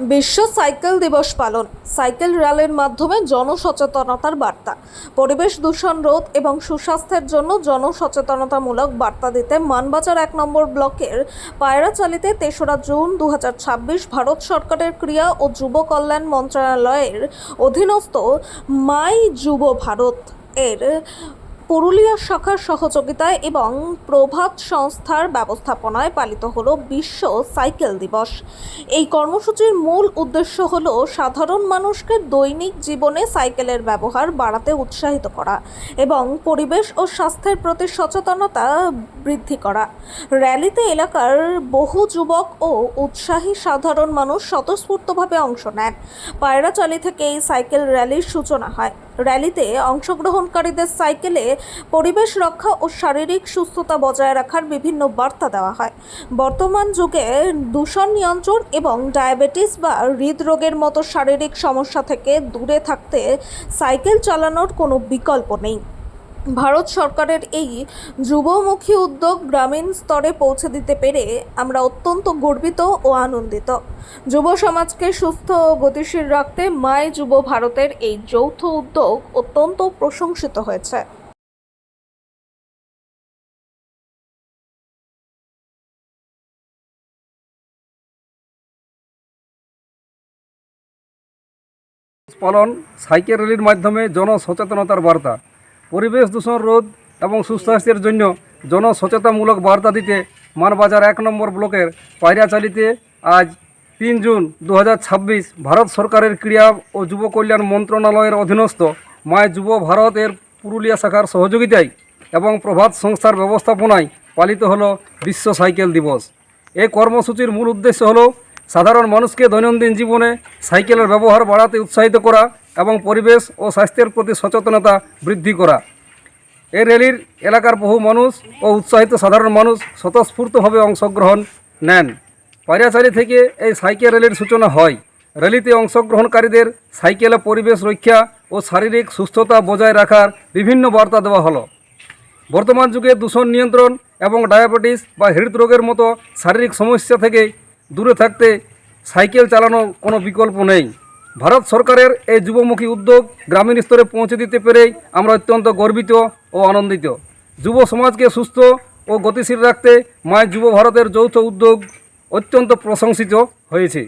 বিশ্ব সাইকেল দিবস পালন। সাইকেল র্যালির মাধ্যমে জনসচেতনতার বার্তা। পরিবেশ দূষণ রোধ এবং সুস্বাস্থ্যের জন্য জনসচেতনতামূলক বার্তা দিতে মানবাজার 1 নম্বর ব্লকের পায়রাচালিতে 3রা জুন 2026 ভারত সরকারের ক্রীড়া ও যুব কল্যাণ মন্ত্রণালয়ের অধীনস্থ মাই যুব ভারত এর পুরুলিয়া শাখার সহযোগিতায় এবং প্রভাত সংস্থার ব্যবস্থাপনায় পালিত হলো বিশ্ব সাইকেল দিবস। এই কর্মসূচির মূল উদ্দেশ্য হলো সাধারণ মানুষকে দৈনিক জীবনে সাইকেলের ব্যবহার বাড়াতে উৎসাহিত করা এবং পরিবেশ ও স্বাস্থ্যের প্রতি সচেতনতা বৃদ্ধি করা। র্যালিতে এলাকার বহু যুবক ও উৎসাহী সাধারণ মানুষ স্বতঃস্ফূর্তভাবে অংশ নেন। পায়রাচালি থেকে এই সাইকেল র্যালির সূচনা হয়। র্যালিতে অংশগ্রহণকারীদের সাইকেলে পরিবেশ রক্ষা ও শারীরিক সুস্থতা বজায় রাখার বিভিন্ন বার্তা দেওয়া হয়। বর্তমান যুগে দূষণ নিয়ন্ত্রণ এবং ডায়াবেটিস বা হৃদরোগের মতো শারীরিক সমস্যা থেকে দূরে থাকতে সাইকেল চালানোর কোনো বিকল্প নেই। ভারত সরকারের এই যুবমুখী উদ্যোগ গ্রামীণ স্তরে পৌঁছে দিতে পেরে আমরা অত্যন্ত গর্বিত ও আনন্দিত। যুব সমাজকে সুস্থ ও গতিশীল রাখতে মাই যুব ভারতের এই যৌথ উদ্যোগ অত্যন্ত প্রশংসিত হয়েছে। পালন সাইকেল র্যালির মাধ্যমে জনসচেতনতার বার্তা। পরিবেশ দূষণ রোধ এবং সুস্বাস্থ্যের জন্য জনসচেতনমূলক বার্তা দিতে মানবাজার 1 নম্বর ব্লকের পায়রাচালিতে আজ 3 জুন 2026 ভারত সরকারের ক্রীড়া ও যুব কল্যাণ মন্ত্রণালয়ের অধীনস্থ মাই যুব ভারতের পুরুলিয়া শাখার সহযোগিতায় এবং প্রভাত সংস্থার ব্যবস্থাপনায় পালিত হলো বিশ্ব সাইকেল দিবস। এই কর্মসূচির মূল উদ্দেশ্য হলো সাধারণ মানুষকে দৈনন্দিন জীবনে সাইকেলের ব্যবহার বাড়াতে উৎসাহিত করা এবং পরিবেশ ও স্বাস্থ্যের প্রতি সচেতনতা বৃদ্ধি করা। এই র্যালির এলাকার বহু মানুষ ও উৎসাহিত সাধারণ মানুষ স্বতঃস্ফূর্তভাবে অংশগ্রহণ নেন। পায়রাচালি থেকে এই সাইকেল র্যালির সূচনা হয়। র্যালিতে অংশগ্রহণকারীদের সাইকেলে পরিবেশ রক্ষা ও শারীরিক সুস্থতা বজায় রাখার বিভিন্ন বার্তা দেওয়া হলো। বর্তমান যুগে দূষণ নিয়ন্ত্রণ এবং ডায়াবেটিস বা হৃদরোগের মতো শারীরিক সমস্যা থেকে দূরে থাকতে সাইকেল চালানোর কোনো বিকল্প নেই। ভারত সরকারের এই যুবমুখী উদ্যোগ গ্রামীণ স্তরে পৌঁছে দিতে পেরেই আমরা অত্যন্ত গর্বিত ও আনন্দিত। যুব সমাজকে সুস্থ ও গতিশীল রাখতে মাই যুব ভারতের যৌথ উদ্যোগ অত্যন্ত প্রশংসিত হয়েছে।